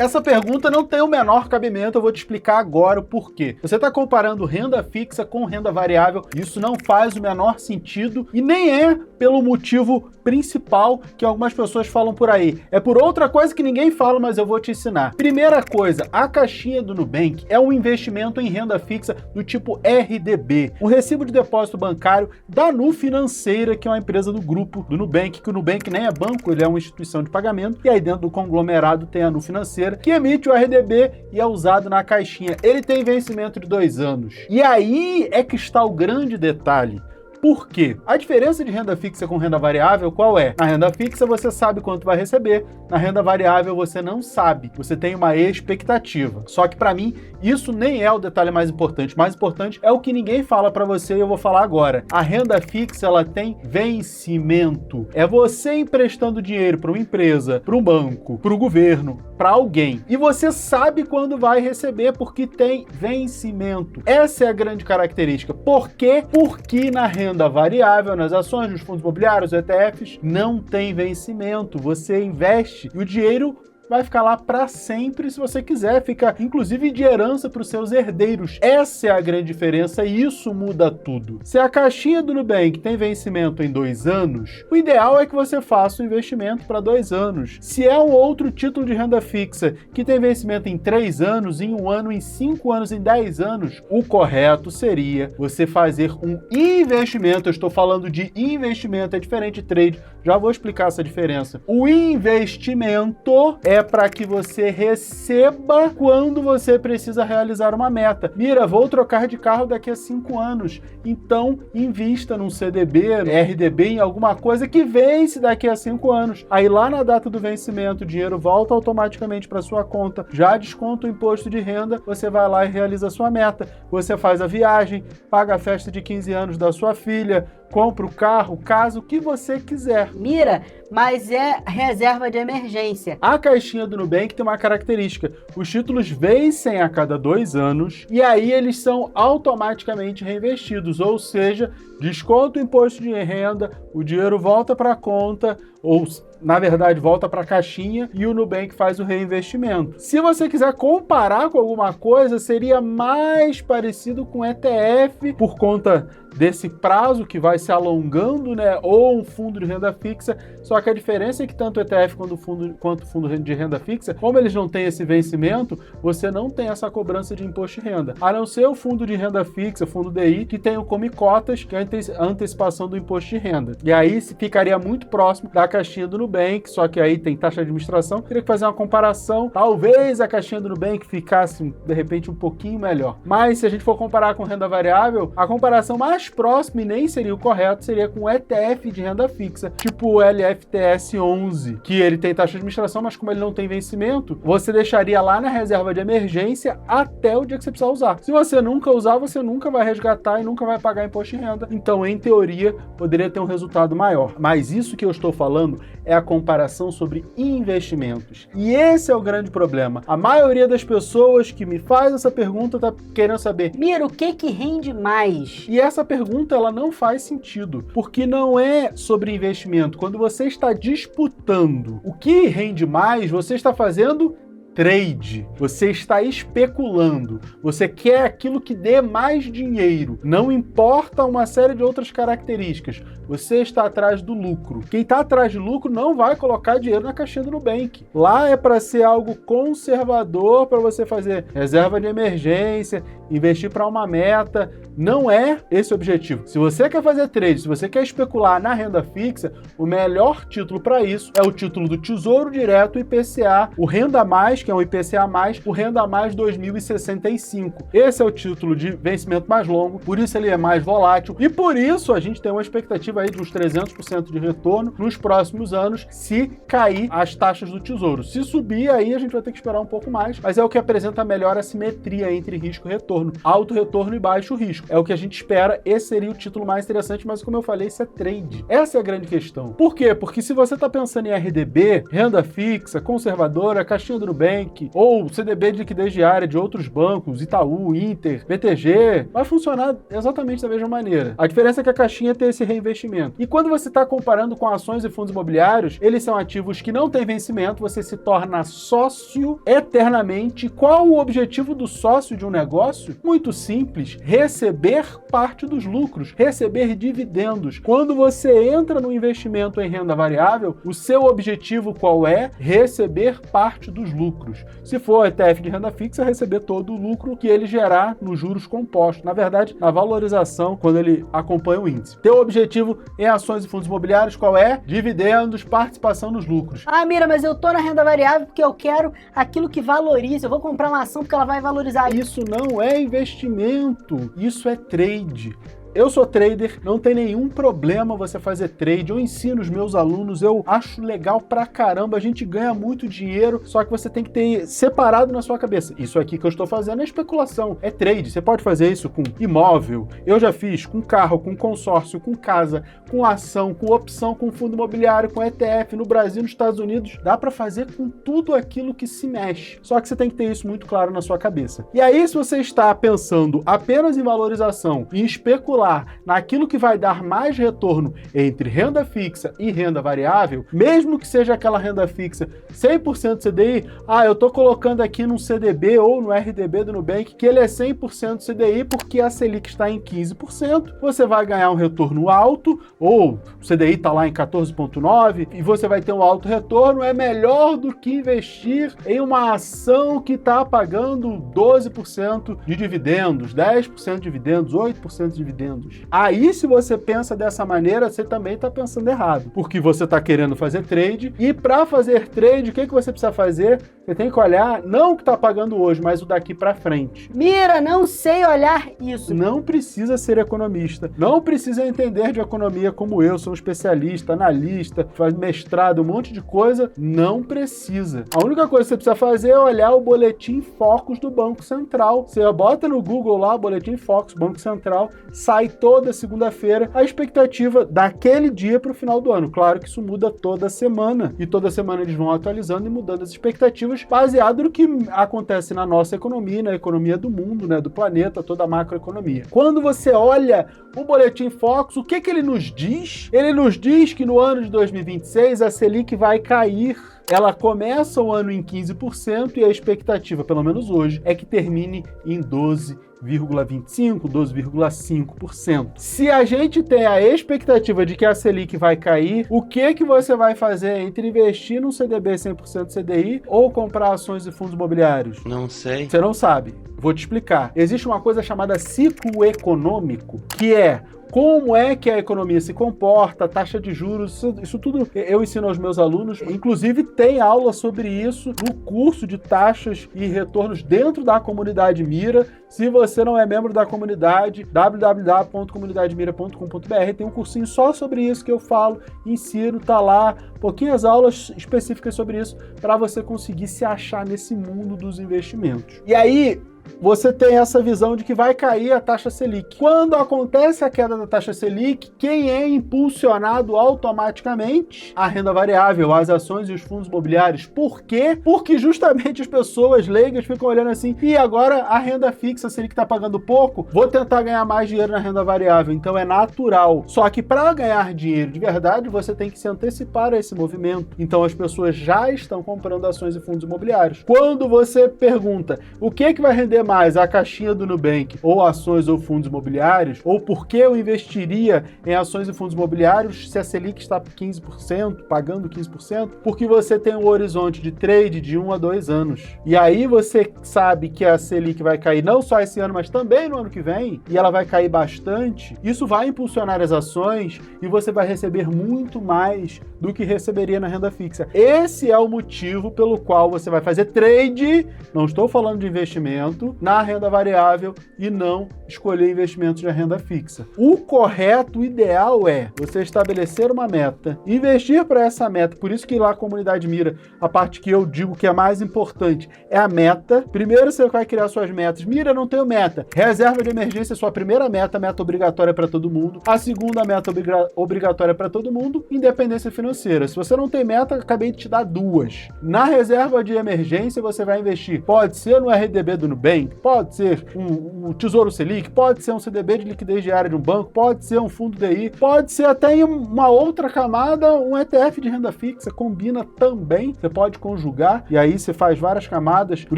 Essa pergunta não tem o menor cabimento, eu vou te explicar agora o porquê. Você está comparando renda fixa com renda variável, isso não faz o menor sentido e nem é pelo motivo principal que algumas pessoas falam por aí. É por outra coisa que ninguém fala, mas eu vou te ensinar. Primeira coisa, a caixinha do Nubank é um investimento em renda fixa do tipo RDB, um recibo de depósito bancário da Nu Financeira, que é uma empresa do grupo do Nubank, que o Nubank nem é banco, ele é uma instituição de pagamento, e aí dentro do conglomerado tem a Nu Financeira, que emite o RDB e é usado na caixinha. Ele tem vencimento de 2 anos. E aí é que está o grande detalhe. Por quê? A diferença de renda fixa com renda variável qual é? Na renda fixa você sabe quanto vai receber, na renda variável você não sabe, você tem uma expectativa. Só que para mim isso nem é o detalhe mais importante. O mais importante é o que ninguém fala para você e eu vou falar agora. A renda fixa ela tem vencimento. É você emprestando dinheiro para uma empresa, para um banco, para o governo, para alguém. E você sabe quando vai receber porque tem vencimento. Essa é a grande característica. Por quê? Porque na renda variável, nas ações, nos fundos imobiliários, ETFs, não tem vencimento. Você investe e o dinheiro vai ficar lá para sempre se você quiser, fica inclusive de herança para os seus herdeiros. Essa é a grande diferença e isso muda tudo. Se a caixinha do Nubank tem vencimento em 2 anos, o ideal é que você faça o investimento para 2 anos. Se é um outro título de renda fixa que tem vencimento em 3 anos, em 1 ano, em 5 anos, em 10 anos, o correto seria você fazer um investimento. Eu estou falando de investimento, é diferente de trade, já vou explicar essa diferença. O investimento é para que você receba quando você precisa realizar uma meta. Mira, vou trocar de carro daqui a 5 anos. Então, invista num CDB, RDB, em alguma coisa que vence daqui a 5 anos. Aí lá na data do vencimento, o dinheiro volta automaticamente para sua conta, já desconta o imposto de renda, você vai lá e realiza a sua meta. Você faz a viagem, paga a festa de 15 anos da sua filha, compra o carro, casa, o que você quiser. Mira, mas é reserva de emergência. A caixinha do Nubank tem uma característica. Os títulos vencem a cada 2 anos e aí eles são automaticamente reinvestidos, ou seja, desconta o imposto de renda, o dinheiro volta para a conta, ou na verdade volta para a caixinha e o Nubank faz o reinvestimento. Se você quiser comparar com alguma coisa, seria mais parecido com ETF por conta desse prazo que vai se alongando, né? Ou um fundo de renda fixa. Só que a diferença é que tanto o ETF quanto o fundo de renda fixa, como eles não têm esse vencimento, você não tem essa cobrança de imposto de renda. A não ser o fundo de renda fixa, fundo DI, que tem o Come Cotas, que é a antecipação do imposto de renda. E aí ficaria muito próximo da caixinha do Nubank, só que aí tem taxa de administração. Teria que fazer uma comparação. Talvez a caixinha do Nubank ficasse, de repente, um pouquinho melhor. Mas se a gente for comparar com renda variável, a comparação mais próxima, e nem seria o correto, seria com o ETF de renda fixa, tipo o LFTS 11, que ele tem taxa de administração, mas como ele não tem vencimento, você deixaria lá na reserva de emergência até o dia que você precisar usar. Se você nunca usar, você nunca vai resgatar e nunca vai pagar imposto de renda. Então, em teoria, poderia ter um resultado maior. Mas isso que eu estou falando é a comparação sobre investimentos. E esse é o grande problema. A maioria das pessoas que me faz essa pergunta tá querendo saber: Mira, o que rende mais? E essa pergunta ela não faz sentido, porque não é sobre investimento. Quando você está disputando o que rende mais, você está fazendo trade, você está especulando, você quer aquilo que dê mais dinheiro, não importa uma série de outras características, você está atrás do lucro. Quem está atrás de lucro não vai colocar dinheiro na caixinha do Nubank. Lá é para ser algo conservador, para você fazer reserva de emergência, investir para uma meta. Não é esse o objetivo. Se você quer fazer trade, se você quer especular na renda fixa, o melhor título para isso é o título do Tesouro Direto, IPCA, o Renda Mais, que é um IPCA+, o Renda Mais 2065. Esse é o título de vencimento mais longo, por isso ele é mais volátil e por isso a gente tem uma expectativa aí de uns 300% de retorno nos próximos anos se cair as taxas do Tesouro. Se subir, aí a gente vai ter que esperar um pouco mais, mas é o que apresenta a melhor assimetria entre risco e retorno, alto retorno e baixo risco. É o que a gente espera, esse seria o título mais interessante, mas como eu falei, isso é trade. Essa é a grande questão. Por quê? Porque se você está pensando em RDB, renda fixa, conservadora, caixinha do Nubank, Nubank, ou CDB de liquidez diária de outros bancos, Itaú, Inter, BTG, vai funcionar exatamente da mesma maneira. A diferença é que a caixinha tem esse reinvestimento. E quando você está comparando com ações e fundos imobiliários, eles são ativos que não têm vencimento, você se torna sócio eternamente. Qual o objetivo do sócio de um negócio? Muito simples, receber parte dos lucros, receber dividendos. Quando você entra no investimento em renda variável, o seu objetivo qual é? Receber parte dos lucros. Se for ETF de renda fixa, receber todo o lucro que ele gerar nos juros compostos. Na verdade, na valorização, quando ele acompanha o índice. Teu objetivo em ações e fundos imobiliários qual é? Dividendos, participação nos lucros. Ah, Mira, mas eu tô na renda variável porque eu quero aquilo que valoriza. Eu vou comprar uma ação porque ela vai valorizar. Isso não é investimento, isso é trade. Eu sou trader, não tem nenhum problema você fazer trade, eu ensino os meus alunos, eu acho legal pra caramba, a gente ganha muito dinheiro, só que você tem que ter separado na sua cabeça. Isso aqui que eu estou fazendo é especulação, é trade, você pode fazer isso com imóvel, eu já fiz com carro, com consórcio, com casa, com ação, com opção, com fundo imobiliário, com ETF, no Brasil, nos Estados Unidos, dá pra fazer com tudo aquilo que se mexe, só que você tem que ter isso muito claro na sua cabeça. E aí, se você está pensando apenas em valorização, em especular, naquilo que vai dar mais retorno entre renda fixa e renda variável, mesmo que seja aquela renda fixa 100% CDI, eu tô colocando aqui num CDB ou no RDB do Nubank que ele é 100% CDI porque a Selic está em 15%, você vai ganhar um retorno alto, ou o CDI está lá em 14,9% e você vai ter um alto retorno, é melhor do que investir em uma ação que está pagando 12% de dividendos, 10% de dividendos, 8% de dividendos. Aí, se você pensa dessa maneira, você também está pensando errado, porque você está querendo fazer trade, e para fazer trade, o que você precisa fazer? Você tem que olhar, não o que está pagando hoje, mas o daqui para frente. Mira, não sei olhar isso. Não precisa ser economista, não precisa entender de economia como eu, sou um especialista, analista, faz mestrado, um monte de coisa, não precisa. A única coisa que você precisa fazer é olhar o boletim Focus do Banco Central. Você bota no Google lá, boletim Focus, Banco Central, sai toda segunda-feira a expectativa daquele dia para o final do ano. Claro que isso muda toda semana, e toda semana eles vão atualizando e mudando as expectativas baseado no que acontece na nossa economia, na economia do mundo, né, do planeta, toda a macroeconomia. Quando você olha o boletim Focus, o que ele nos diz? Ele nos diz que no ano de 2026 a Selic vai cair. Ela começa o ano em 15% e a expectativa, pelo menos hoje, é que termine em 12,25%, 12,5%. Se a gente tem a expectativa de que a Selic vai cair, o que você vai fazer entre investir num CDB 100% CDI ou comprar ações e fundos imobiliários? Não sei. Você não sabe. Vou te explicar. Existe uma coisa chamada ciclo econômico, que é como é que a economia se comporta, taxa de juros, isso tudo eu ensino aos meus alunos. Inclusive tem aula sobre isso no curso de taxas e retornos dentro da comunidade Mira. Se você não é membro da comunidade, www.comunidademira.com.br, tem um cursinho só sobre isso que eu falo, ensino, tá lá, pouquinhas aulas específicas sobre isso, para você conseguir se achar nesse mundo dos investimentos. E aí, você tem essa visão de que vai cair a taxa Selic. Quando acontece a queda da taxa Selic, quem é impulsionado automaticamente? A renda variável, as ações e os fundos imobiliários. Por quê? Porque justamente as pessoas leigas ficam olhando assim, e agora a renda fixa, a Selic está pagando pouco, vou tentar ganhar mais dinheiro na renda variável. Então é natural. Só que para ganhar dinheiro de verdade, você tem que se antecipar a esse movimento. Então as pessoas já estão comprando ações e fundos imobiliários. Quando você pergunta o que vai render mais, a caixinha do Nubank, ou ações ou fundos imobiliários, ou por que eu investiria em ações e fundos imobiliários se a Selic está 15%, pagando 15%, porque você tem um horizonte de trade de 1 a 2 anos. E aí você sabe que a Selic vai cair não só esse ano, mas também no ano que vem, e ela vai cair bastante. Isso vai impulsionar as ações e você vai receber muito mais do que receberia na renda fixa. Esse é o motivo pelo qual você vai fazer trade, não estou falando de investimento, muito na renda variável e não escolher investimentos de renda fixa. O correto, o ideal é você estabelecer uma meta, investir para essa meta. Por isso que lá a comunidade Mira, a parte que eu digo que é mais importante é a meta. Primeiro você vai criar suas metas. Mira, não tenho meta. Reserva de emergência é sua primeira meta, meta obrigatória para todo mundo. A segunda meta obrigatória para todo mundo, independência financeira. Se você não tem meta, acabei de te dar duas. Na reserva de emergência você vai investir. Pode ser no RDB do Nubank, pode ser um Tesouro Selic, pode ser um CDB de liquidez diária de um banco, pode ser um fundo DI, pode ser até em uma outra camada, um ETF de renda fixa, combina também, você pode conjugar, e aí você faz várias camadas, por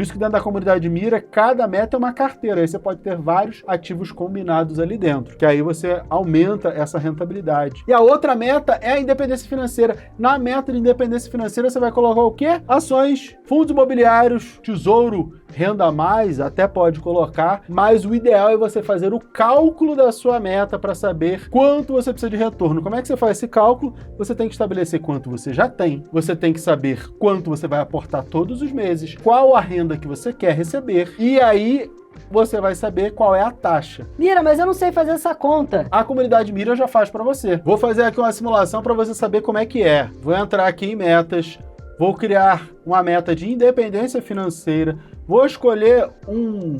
isso que dentro da comunidade Mira, cada meta é uma carteira, aí você pode ter vários ativos combinados ali dentro, que aí você aumenta essa rentabilidade. E a outra meta é a independência financeira. Na meta de independência financeira, você vai colocar o quê? Ações, fundos imobiliários, tesouro, renda a mais, até pode colocar, mas o ideal é você fazer o cálculo da sua meta para saber quanto você precisa de retorno. Como é que você faz esse cálculo? Você tem que estabelecer quanto você já tem, você tem que saber quanto você vai aportar todos os meses, qual a renda que você quer receber, e aí você vai saber qual é a taxa. Mira, mas eu não sei fazer essa conta. A comunidade Mira já faz para você. Vou fazer aqui uma simulação para você saber como é que é. Vou entrar aqui em metas, vou criar uma meta de independência financeira, vou escolher um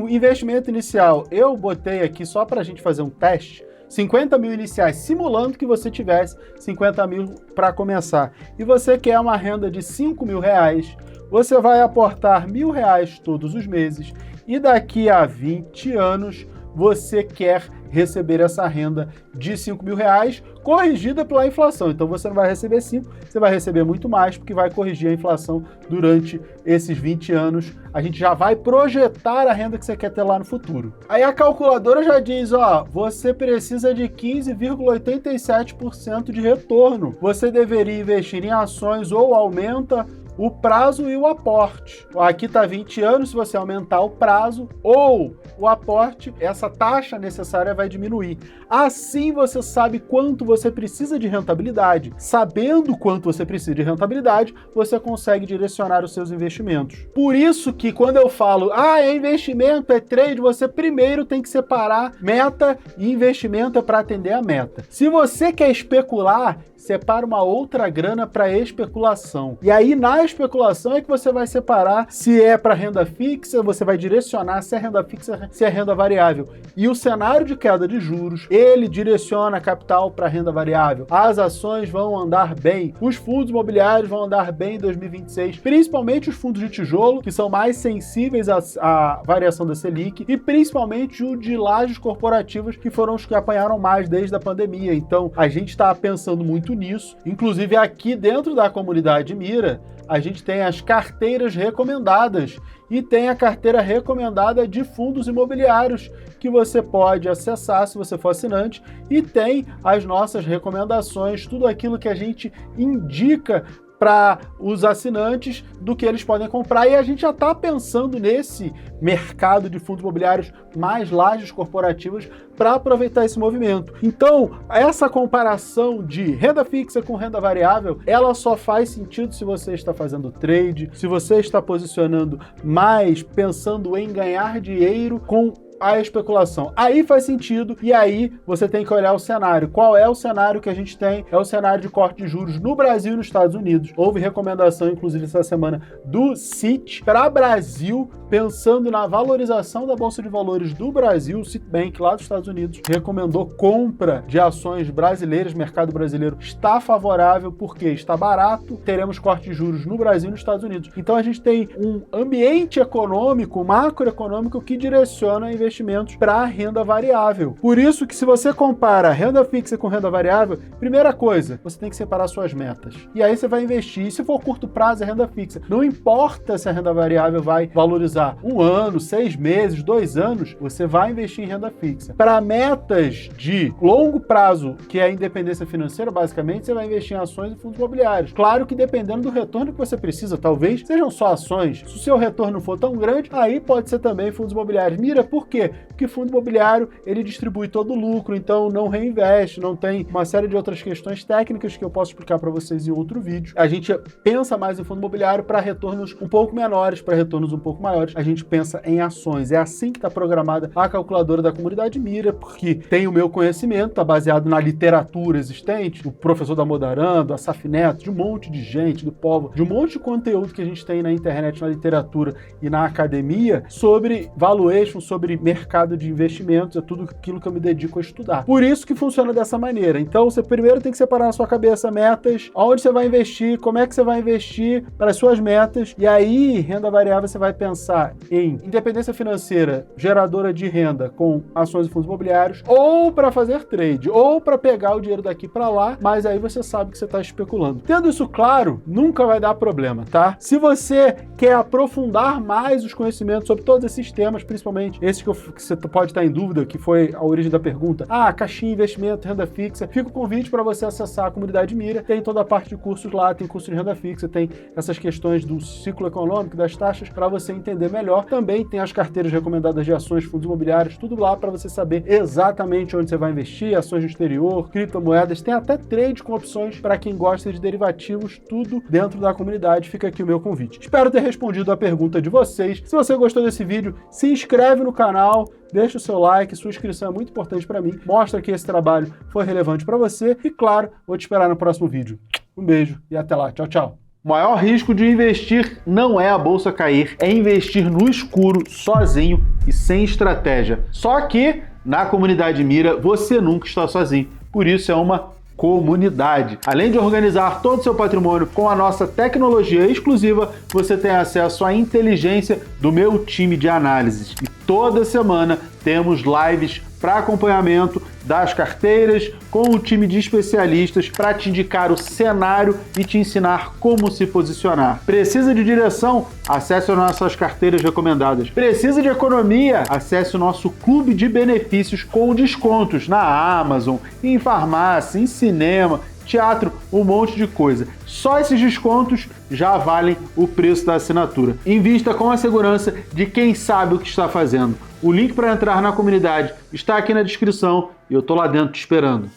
investimento inicial. Eu botei aqui só para a gente fazer um teste, 50 mil iniciais, simulando que você tivesse 50 mil para começar. E você quer uma renda de 5 mil reais, você vai aportar R$1.000 todos os meses e daqui a 20 anos você quer receber essa renda de 5 mil reais corrigida pela inflação. Então você não vai receber 5, você vai receber muito mais, porque vai corrigir a inflação durante esses 20 anos. A gente já vai projetar a renda que você quer ter lá no futuro. Aí a calculadora já diz, ó, você precisa de 15,87% de retorno. Você deveria investir em ações ou aumenta o prazo e o aporte. Aqui está 20 anos, se você aumentar o prazo ou o aporte, essa taxa necessária vai diminuir. Assim você sabe quanto você precisa de rentabilidade. Sabendo quanto você precisa de rentabilidade, você consegue direcionar os seus investimentos. Por isso que quando eu falo, é investimento, é trade, você primeiro tem que separar meta e investimento é para atender a meta. Se você quer especular, separa uma outra grana para especulação. E aí na especulação é que você vai separar se é para renda fixa, você vai direcionar se é renda fixa, se é renda variável. E o cenário de queda de juros, ele direciona capital para renda variável. As ações vão andar bem, os fundos imobiliários vão andar bem em 2026, principalmente os fundos de tijolo, que são mais sensíveis à variação da Selic, e principalmente o de lajes corporativas, que foram os que apanharam mais desde a pandemia. Então, a gente está pensando muito nisso. Inclusive, aqui dentro da comunidade Mira, a gente tem as carteiras recomendadas e tem a carteira recomendada de fundos imobiliários que você pode acessar se você for assinante, e tem as nossas recomendações, tudo aquilo que a gente indica para os assinantes do que eles podem comprar, e a gente já está pensando nesse mercado de fundos imobiliários mais lajes corporativas para aproveitar esse movimento. Então, essa comparação de renda fixa com renda variável, ela só faz sentido se você está fazendo trade, se você está posicionando mais pensando em ganhar dinheiro com a especulação. Aí faz sentido, e aí você tem que olhar o cenário. Qual é o cenário que a gente tem? É o cenário de corte de juros no Brasil e nos Estados Unidos. Houve recomendação, inclusive, essa semana do Citi para Brasil, pensando na valorização da Bolsa de Valores do Brasil. O Citibank, lá dos Estados Unidos, recomendou compra de ações brasileiras. O mercado brasileiro está favorável porque está barato. Teremos corte de juros no Brasil e nos Estados Unidos. Então a gente tem um ambiente econômico, macroeconômico, que direciona investimentos para renda variável. Por isso que se você compara renda fixa com renda variável, primeira coisa, você tem que separar suas metas. E aí você vai investir. E se for curto prazo, é renda fixa. Não importa se a renda variável vai valorizar 1 ano, 6 meses, 2 anos, você vai investir em renda fixa. Para metas de longo prazo, que é a independência financeira, basicamente, você vai investir em ações e fundos imobiliários. Claro que dependendo do retorno que você precisa, talvez sejam só ações. Se o seu retorno não for tão grande, aí pode ser também fundos imobiliários. Mira, por quê? Porque fundo imobiliário, ele distribui todo o lucro, então não reinveste, não tem uma série de outras questões técnicas que eu posso explicar para vocês em outro vídeo. A gente pensa mais em fundo imobiliário para retornos um pouco menores, para retornos um pouco maiores, dólares, a gente pensa em ações. É assim que está programada a calculadora da comunidade Mira, porque tem o meu conhecimento, está baseado na literatura existente, do professor Damodaran, do Asaf Neto, de um monte de gente, do povo, de um monte de conteúdo que a gente tem na internet, na literatura e na academia, sobre valuation, sobre mercado de investimentos, é tudo aquilo que eu me dedico a estudar. Por isso que funciona dessa maneira. Então, você primeiro tem que separar na sua cabeça metas, onde você vai investir, como é que você vai investir para as suas metas, e aí, renda variável, você vai pensar em independência financeira, geradora de renda com ações e fundos imobiliários, ou para fazer trade, ou para pegar o dinheiro daqui para lá, mas aí você sabe que você está especulando. Tendo isso claro, nunca vai dar problema, tá? Se você quer aprofundar mais os conhecimentos sobre todos esses temas, principalmente esse que você pode estar em dúvida, que foi a origem da pergunta, caixinha, investimento, renda fixa, fica o convite para você acessar a comunidade Mira, tem toda a parte de cursos lá, tem curso de renda fixa, tem essas questões do ciclo econômico, das taxas, para você entender melhor. Também tem as carteiras recomendadas de ações, fundos imobiliários, tudo lá para você saber exatamente onde você vai investir, ações no exterior, criptomoedas, tem até trade com opções para quem gosta de derivativos, tudo dentro da comunidade. Fica aqui o meu convite. Espero ter respondido a pergunta de vocês. Se você gostou desse vídeo, se inscreve no canal, deixa o seu like, sua inscrição é muito importante para mim, mostra que esse trabalho foi relevante para você e, claro, vou te esperar no próximo vídeo. Um beijo e até lá. Tchau, tchau. O maior risco de investir não é a bolsa cair, é investir no escuro, sozinho e sem estratégia. Só que, na comunidade Mira, você nunca está sozinho. Por isso é uma comunidade. Além de organizar todo o seu patrimônio com a nossa tecnologia exclusiva, você tem acesso à inteligência do meu time de análises. E toda semana temos lives para acompanhamento das carteiras com o time de especialistas para te indicar o cenário e te ensinar como se posicionar. Precisa de direção? Acesse as nossas carteiras recomendadas. Precisa de economia? Acesse o nosso clube de benefícios com descontos na Amazon, em farmácia, em cinema, teatro, um monte de coisa. Só esses descontos já valem o preço da assinatura. Invista com a segurança de quem sabe o que está fazendo. O link para entrar na comunidade está aqui na descrição e eu tô lá dentro te esperando.